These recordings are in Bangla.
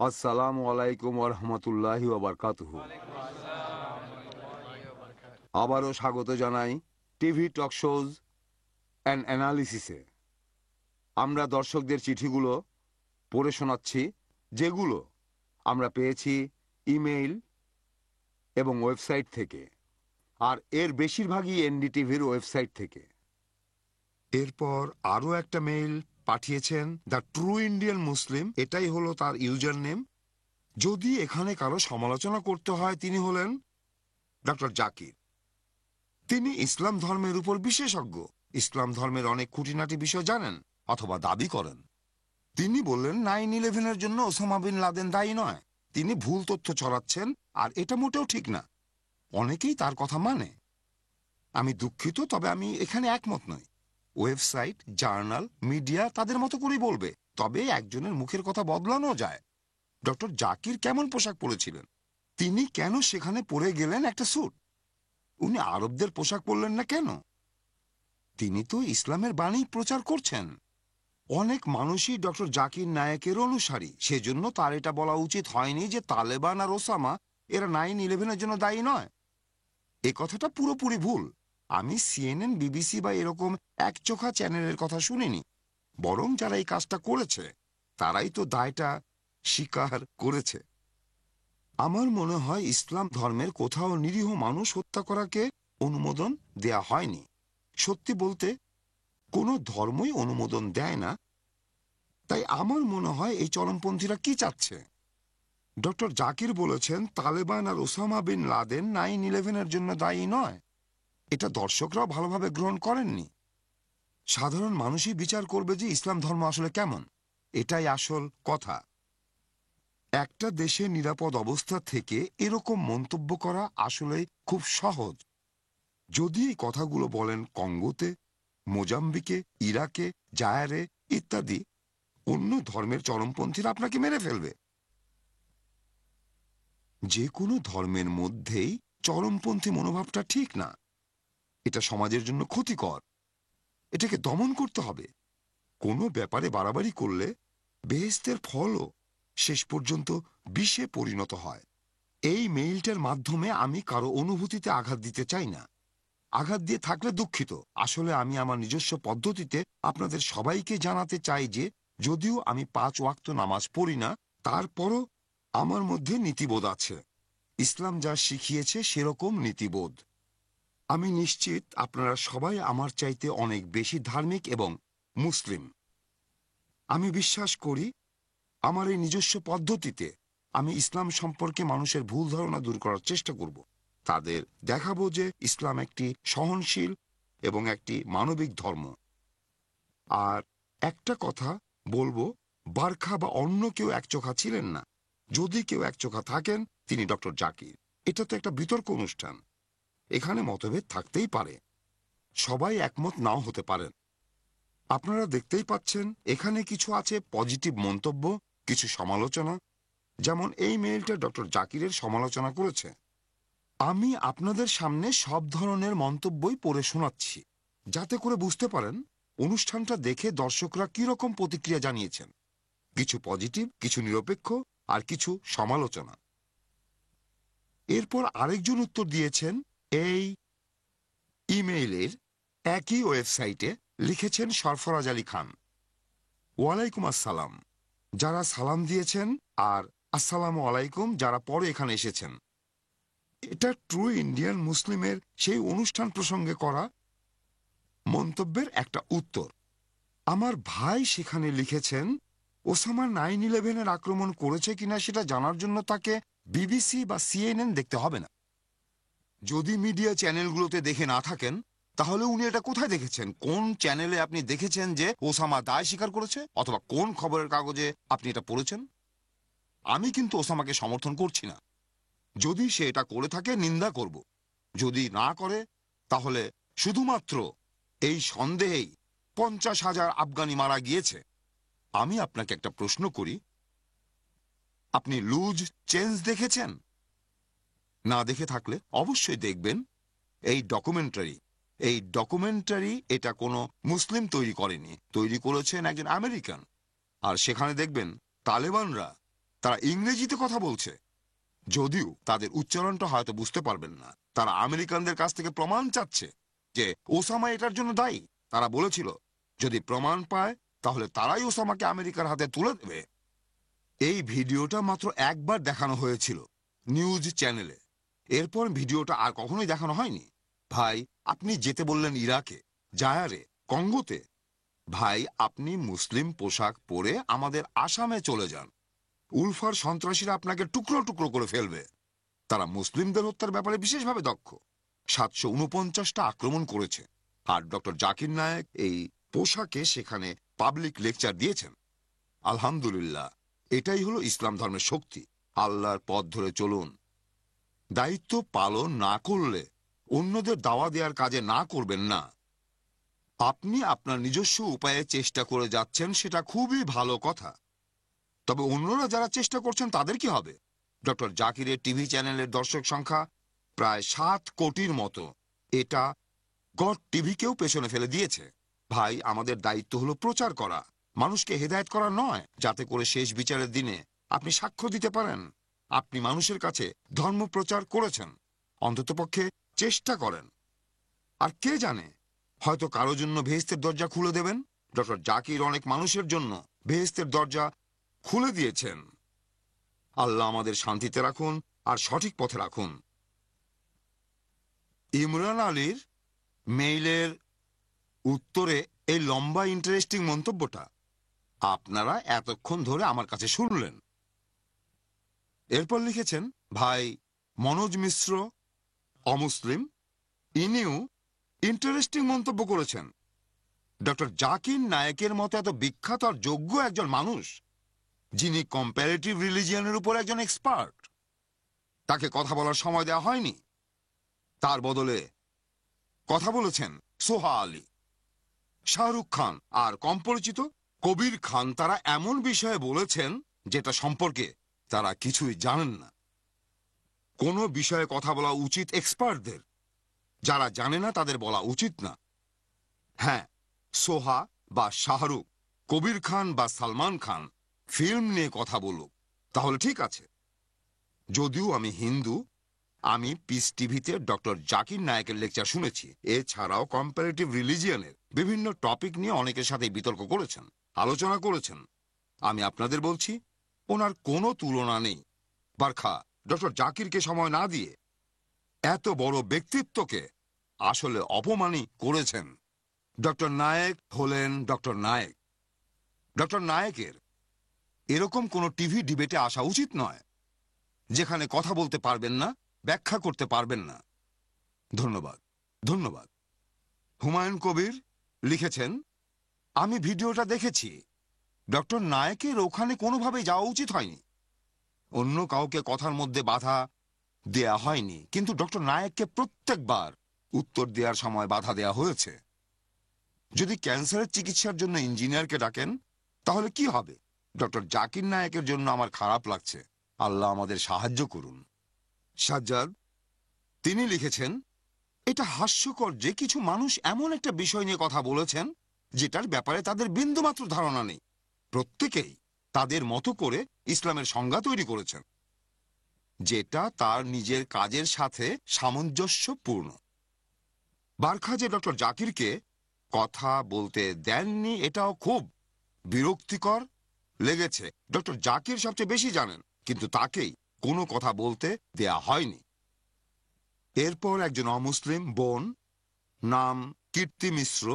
আসসালামু আলাইকুম ওয়া রাহমাতুল্লাহি ওয়া বারাকাতুহু। আবারও স্বাগত জানাই টিভি টক শোজ অ্যান্ড অ্যানালিসিসে। আমরা দর্শকদের চিঠিগুলো পড়ে শোনাচ্ছি, যেগুলো আমরা পেয়েছি ইমেইল এবং ওয়েবসাইট থেকে, আর এর বেশিরভাগই এনডিটিভির ওয়েবসাইট থেকে। এরপর আরও একটা মেইল পাঠিয়েছেন দ্য ট্রু ইন্ডিয়ান মুসলিম, এটাই হলো তার ইউজার নেম। যদি এখানে কারো সমালোচনা করতে হয়, তিনি হলেন ডক্টর জাকির। তিনি ইসলাম ধর্মের উপর বিশেষজ্ঞ, ইসলাম ধর্মের অনেক খুঁটিনাটি বিষয় জানেন অথবা দাবি করেন। তিনি বললেন 9/11-এর জন্য ওসামা বিন লাদেন দায়ী নয়, তিনি ভুল তথ্য ছড়াচ্ছেন, আর এটা মোটেও ঠিক না। অনেকেই তার কথা মানে। আমি দুঃখিত, তবে আমি এখানে একমত নই। ওয়েবসাইট, জার্নাল, মিডিয়া তাদের মতো করেই বলবে, তবে একজনের মুখের কথা বদলানো যায়। ডক্টর জাকির কেমন পোশাক পরেছিলেন? তিনি কেন সেখানে পরে গেলেন একটা স্যুট? উনি আরবদের পোশাক পরলেন না কেন? তিনি তো ইসলামের বাণী প্রচার করছেন। অনেক মানুষই ডক্টর জাকির নায়েকের অনুসারী, সেজন্য তার এটা বলা উচিত হয়নি যে তালেবান আর ওসামা এরা 9/11-এর জন্য দায়ী নয়। এ কথাটা পুরোপুরি ভুল। আমি সিএনএন, বিবিসি বা এরকম একচোখা চ্যানেলের কথা শুনিনি। বরং যারা এই কাজটা করেছে তারাই তো দায়টা স্বীকার করেছে। আমার মনে হয় ইসলাম ধর্মের কোথাও নিরীহ মানুষ হত্যা করাকে অনুমোদন দেয়া হয়নি। সত্যি বলতে কোনো ধর্মই অনুমোদন দেয় না। তাই আমার মনে হয় এই চরমপন্থীরা কি চাচ্ছে। ডক্টর জাকির বলেছেন তালেবান আর ওসামা বিন লাদেন 9/11-এর জন্য দায়ী নয়। এটা দর্শকরাও ভালোভাবে গ্রহণ করেননি। সাধারণ মানুষই বিচার করবে যে ইসলাম ধর্ম আসলে কেমন। এটাই আসল কথা। একটা দেশে নিরাপদ অবস্থা থেকে এরকম মন্তব্য করা আসলে খুব সহজ। যদি এই কথাগুলো বলেন কঙ্গোতে, মোজাম্বিকে, ইরাকে, জায়ারে ইত্যাদি, অন্য ধর্মের চরমপন্থীরা আপনাকে মেরে ফেলবে। যে কোনো ধর্মের মধ্যেই চরমপন্থী মনোভাবটা ঠিক না। এটা সমাজের জন্য ক্ষতিকর। এটাকে দমন করতে হবে। কোনো ব্যাপারে বাড়াবাড়ি করলে বেহেশতের ফলও শেষ পর্যন্ত বিষে পরিণত হয়। এই মেইলটার মাধ্যমে আমি কারো অনুভূতিতে আঘাত দিতে চাই না। আঘাত দিয়ে থাকলে দুঃখিত। আসলে আমি আমার নিজস্ব পদ্ধতিতে আপনাদের সবাইকে জানাতে চাই যে যদিও আমি 5 ওয়াক্ত নামাজ পড়ি না, তারপরও আমার মধ্যে নীতিবোধ আছে। ইসলাম যা শিখিয়েছে সেরকম নীতিবোধ। আমি নিশ্চিত আপনারা সবাই আমার চাইতে অনেক বেশি ধার্মিক এবং মুসলিম। আমি বিশ্বাস করি আমার এই নিজস্ব পদ্ধতিতে আমি ইসলাম সম্পর্কে মানুষের ভুল ধারণা দূর করার চেষ্টা করব। তাদের দেখাবো যে ইসলাম একটি সহনশীল এবং একটি মানবিক ধর্ম। আর একটা কথা বলবো, বারখা বা অন্য কেউ একচোখা ছিলেন না। যদি কেউ একচোখা থাকেন, তিনি ডক্টর জাকির। এটা তো একটা বিতর্ক অনুষ্ঠান। এখানে মতভেদ থাকতেই পারে, সবাই একমত নাও হতে পারেন। আপনারা দেখতেই পাচ্ছেন এখানে কিছু আছে পজিটিভ মন্তব্য, কিছু সমালোচনা। যেমন এই মেইলটা ডক্টর জাকিরের সমালোচনা করেছে। আমি আপনাদের সামনে সব ধরনের মন্তব্যই পড়ে শোনাচ্ছি, যাতে করে বুঝতে পারেন অনুষ্ঠানটা দেখে দর্শকরা কিরকম প্রতিক্রিয়া জানিয়েছেন। কিছু পজিটিভ, কিছু নিরপেক্ষ, আর কিছু সমালোচনা। এরপর আরেকজন উত্তর দিয়েছেন এই ইমেইলের একই ওয়েবসাইটে। লিখেছেন সরফরাজ আলী খান। ওয়ালাইকুম আসসালাম যারা সালাম দিয়েছেন, আর আসসালামু আলাইকুম যারা পরে এখানে এসেছেন। এটা ট্রু ইন্ডিয়ান মুসলিমের সেই অনুষ্ঠান প্রসঙ্গে করা মন্তব্যের একটা উত্তর। আমার ভাই সেখানে লিখেছেন ওসামা 9/11-এর আক্রমণ করেছে কিনা সেটা জানার জন্য তাকে বিবিসি বা সিএনএন দেখতে হবে না। যদি মিডিয়া চ্যানেলগুলোতে দেখে না থাকেন, তাহলে উনি এটা কোথায় দেখেছেন? কোন চ্যানেলে আপনি দেখেছেন যে ওসামা দায় স্বীকার করেছে, অথবা কোন খবরের কাগজে আপনি এটা পড়েছেন? আমি কিন্তু ওসামাকে সমর্থন করছি না। যদি সে এটা করে থাকে, নিন্দা করব। যদি না করে, তাহলে শুধুমাত্র এই সন্দেহেই 50,000 আফগানি মারা গিয়েছে। আমি আপনাকে একটা প্রশ্ন করি, আপনি লুজ চেঞ্জ দেখেছেন? না দেখে থাকলে অবশ্যই দেখবেন এই ডকুমেন্টারি এটা কোনো মুসলিম তৈরি করেনি, তৈরি করেছেন একজন আমেরিকান। আর সেখানে দেখবেন তালেবানরা তারা ইংরেজিতে কথা বলছে, যদিও তাদের উচ্চারণটা হয়তো বুঝতে পারবেন না। তারা আমেরিকানদের কাছ থেকে প্রমাণ চাচ্ছে যে ওসামা এটার জন্য দায়ী। তারা বলেছিল যদি প্রমাণ পায় তাহলে তারাই ওসামাকে আমেরিকার হাতে তুলে দেবে। এই ভিডিওটা মাত্র একবার দেখানো হয়েছিল নিউজ চ্যানেলে। এরপর ভিডিওটা আর কখনোই দেখানো হয়নি। ভাই, আপনি যেতে বললেন ইরাকে, জায়ারে, কঙ্গোতে। ভাই, আপনি মুসলিম পোশাক পরে আমাদের আসামে চলে যান। উলফার সন্ত্রাসীরা আপনাকে টুকরো টুকরো করে ফেলবে। তারা মুসলিমদের হত্যার ব্যাপারে বিশেষভাবে দক্ষ। 749টা আক্রমণ করেছে। আর ডক্টর জাকির নায়েক এই পোশাকে সেখানে পাবলিক লেকচার দিয়েছেন। আলহামদুলিল্লাহ, এটাই হলো ইসলাম ধর্মের শক্তি। আল্লাহর পথ ধরে চলুন। দায়িত্ব পালন না করলে অন্যদের দাওয়া দেওয়ার কাজে না করবেন না। আপনি আপনার নিজস্ব উপায়ে চেষ্টা করে যাচ্ছেন, সেটা খুবই ভালো কথা। তবে অন্যরা যারা চেষ্টা করছেন তাদের কি হবে? ডক্টর জাকিরের টিভি চ্যানেলের দর্শক সংখ্যা প্রায় 7 কোটির মতো। এটা গড টিভিকেও পেছনে ফেলে দিয়েছে। ভাই, আমাদের দায়িত্ব হলো প্রচার করা, মানুষকে হেদায়েত করা নয়, যাতে করে শেষ বিচারের দিনে আপনি সাক্ষ্য দিতে পারেন আপনি মানুষের কাছে ধর্ম প্রচার করেছেন। অন্ততপক্ষে চেষ্টা করেন। আর কে জানে, হয়তো কারো জন্য বেহেশতের দরজা খুলে দেবেন। ডক্টর জাকির অনেক মানুষের জন্য বেহেশতের দরজা খুলে দিয়েছেন। আল্লাহ আমাদের শান্তিতে রাখুন আর সঠিক পথে রাখুন। ইমরান আলীর মেইলের উত্তরে এই লম্বা ইন্টারেস্টিং মন্তব্যটা আপনারা এতক্ষণ ধরে আমার কাছে শুনলেন। এরপর লিখেছেন ভাই মনোজ মিশ্র, অমুসলিম। ইনিও ইন্টারেস্টিং মন্তব্য করেছেন। ডক্টর জাকির নায়েকের মতো এত বিখ্যাত আর যোগ্য একজন মানুষ, যিনি কম্পারেটিভ রিলিজিয়নের উপর একজন এক্সপার্ট, তাকে কথা বলার সময় দেওয়া হয়নি। তার বদলে কথা বলেছেন সোহা আলী, শাহরুখ খান আর কম পরিচিত কবির খান। তারা এমন বিষয়ে বলেছেন যেটা সম্পর্কে তারা কিছুই জানেন না। কোনো বিষয়ে কথা বলা উচিত এক্সপার্টদের, যারা জানে না তাদের বলা উচিত না। হ্যাঁ, সোহা বা শাহরুখ, কবির খান বা সালমান খান ফিল্ম নিয়ে কথা বলুক, তাহলে ঠিক আছে। যদিও আমি হিন্দু, আমি পিস টিভিতে ডক্টর জাকির নায়েকের লেকচার শুনেছি। এছাড়াও কম্পারেটিভ রিলিজিয়নের বিভিন্ন টপিক নিয়ে অনেকের সাথে বিতর্ক করেছেন, আলোচনা করেছেন। আমি আপনাদের বলছি, ওনার কোনো তুলনা নেই। বারখা ডক্টর জাকিরকে সময় না দিয়ে এত বড় ব্যক্তিত্বকে আসলে অপমানই করেছেন। ডক্টর নায়েক হলেন ডক্টর নায়েক। ডক্টর নায়েকের এরকম কোনো টিভি ডিবেটে আসা উচিত নয়, যেখানে কথা বলতে পারবেন না, ব্যাখ্যা করতে পারবেন না। ধন্যবাদ, ধন্যবাদ। হুমায়ুন কবির লিখেছেন আমি ভিডিওটা দেখেছি। ডক্টর নায়েকের ওখানে কোনোভাবেই যাওয়া উচিত হয়নি। অন্য কাউকে কথার মধ্যে বাধা দেয়া হয়নি, কিন্তু ডক্টর নায়েককে প্রত্যেকবার উত্তর দেওয়ার সময় বাধা দেয়া হয়েছে। যদি ক্যান্সারের চিকিৎসার জন্য ইঞ্জিনিয়ারকে ডাকেন তাহলে কি হবে? ডক্টর জাকির নায়েকের জন্য আমার খারাপ লাগছে। আল্লাহ আমাদের সাহায্য করুন। সাজ্জাদ তিনি লিখেছেন এটা হাস্যকর যে কিছু মানুষ এমন একটা বিষয় নিয়ে কথা বলেছেন যেটার ব্যাপারে তাদের বিন্দুমাত্র ধারণা নেই। প্রত্যেকেই তাদের মতো করে ইসলামের সংজ্ঞা তৈরি করেছেন, যেটা তার নিজের কাজের সাথে সামঞ্জস্যপূর্ণ। বারখা যে ডক্টর জাকিরকে কথা বলতে দেননি, এটাও খুব বিরক্তিকর লেগেছে। ডক্টর জাকির সবচেয়ে বেশি জানেন, কিন্তু তাকেই কোনো কথা বলতে দেয়া হয়নি। এরপর একজন অমুসলিম বোন, নাম কীর্তি মিশ্র,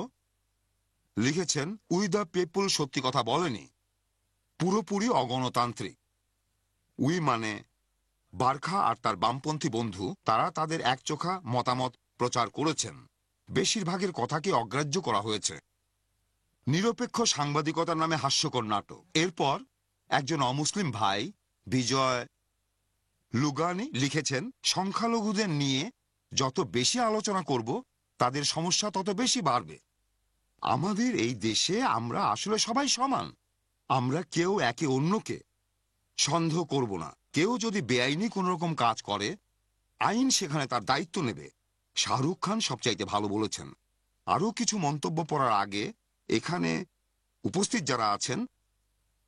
লিখেছেন উই দ্য পিপল সত্যি কথা বলেনি, পুরোপুরি অগণতান্ত্রিক। উই মানে বারখা আর তার বামপন্থী বন্ধু, তারা তাদের একচোখা মতামত প্রচার করেছেন। বেশিরভাগের কথাকে অগ্রাহ্য করা হয়েছে। নিরপেক্ষ সাংবাদিকতার নামে হাস্যকর নাটক। এরপর একজন অমুসলিম ভাই বিজয় লুগানি লিখেছেন সংখ্যালঘুদের নিয়ে যত বেশি আলোচনা করব তাদের সমস্যা তত বেশি বাড়বে। আমাদের এই দেশে আমরা আসলে সবাই সমান। আমরা কেউ একে অন্যকে সন্দেহ করব না। কেউ যদি বেআইনি কোনো রকম কাজ করে, আইন সেখানে তার দায়িত্ব নেবে। শাহরুখ খান সবচাইতে ভালো বলেছেন। আরও কিছু মন্তব্য পড়ার আগে এখানে উপস্থিত যারা আছেন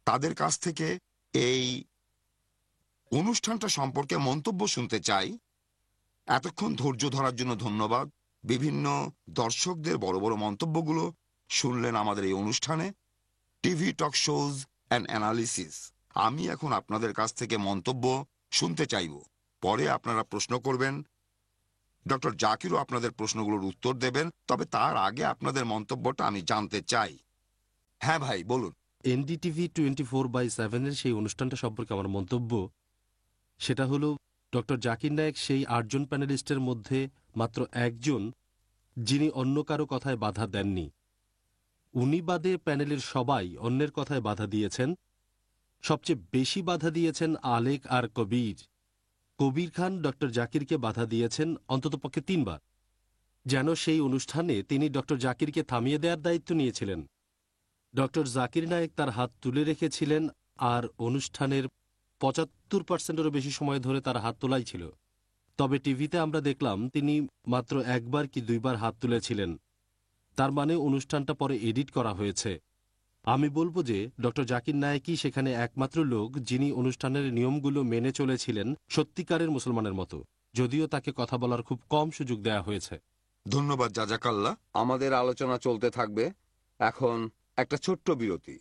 তাদের কাছ থেকে এই অনুষ্ঠানটা সম্পর্কে মন্তব্য শুনতে চাই। এতক্ষণ ধৈর্য ধরার জন্য ধন্যবাদ। বিভিন্ন দর্শকদের বড় বড় মন্তব্যগুলো শুনলেন আমাদের এই অনুষ্ঠানে, TV talk shows and analysis. আমি এখন আপনাদের কাছ থেকে মন্তব্য শুনতে চাইব। পরে আপনারা প্রশ্ন করবেন, ডক্টর জাকিরও আপনাদের প্রশ্নগুলোর উত্তর দেবেন। তবে তার আগে আপনাদের মন্তব্যটা আমি জানতে চাই। হ্যাঁ ভাই, বলুন। এনডিটিভি 24/7 এর সেই অনুষ্ঠানটা সম্পর্কে আমার মন্তব্য সেটা হলো, ডক্টর জাকির নায়েক সেই ৮ জন প্যানেলিস্টের মধ্যে মাত্র একজন যিনি অন্য কারো কথায় বাধা দেননি। উনি বাদে প্যানেলের সবাই অন্যের কথায় বাধা দিয়েছেন। সবচেয়ে বেশি বাধা দিয়েছেন আলেক আর কবির। কবির খান ডক্টর জাকিরকে বাধা দিয়েছেন অন্ততপক্ষে ৩ বার, যেন সেই অনুষ্ঠানে তিনি ডক্টর জাকিরকে থামিয়ে দেওয়ার দায়িত্ব নিয়েছিলেন। ডক্টর জাকির নায়েক তার হাত তুলে রেখেছিলেন, আর অনুষ্ঠানের ৭৫%-এরও বেশি সময় ধরে তার হাত তোলাই ছিল। তবে টিভিতে আমরা দেখলাম তিনি মাত্র একবার কি ২ বার হাত তুলেছিলেন। তার মানে অনুষ্ঠানটা পরে এডিট করা হয়েছে। আমি বলবো যে ডক্টর জাকির নায়েকই সেখানে একমাত্র লোক যিনি অনুষ্ঠানের নিয়মগুলো মেনে চলেছিলেন সত্যিকারের মুসলমানের মতো, যদিও তাকে কথা বলার খুব কম সুযোগ দেয়া হয়েছে। ধন্যবাদ জাজাকাল্লাহ। আমাদের আলোচনা চলতে থাকবে। এখন একটা ছোট্ট বিরতি।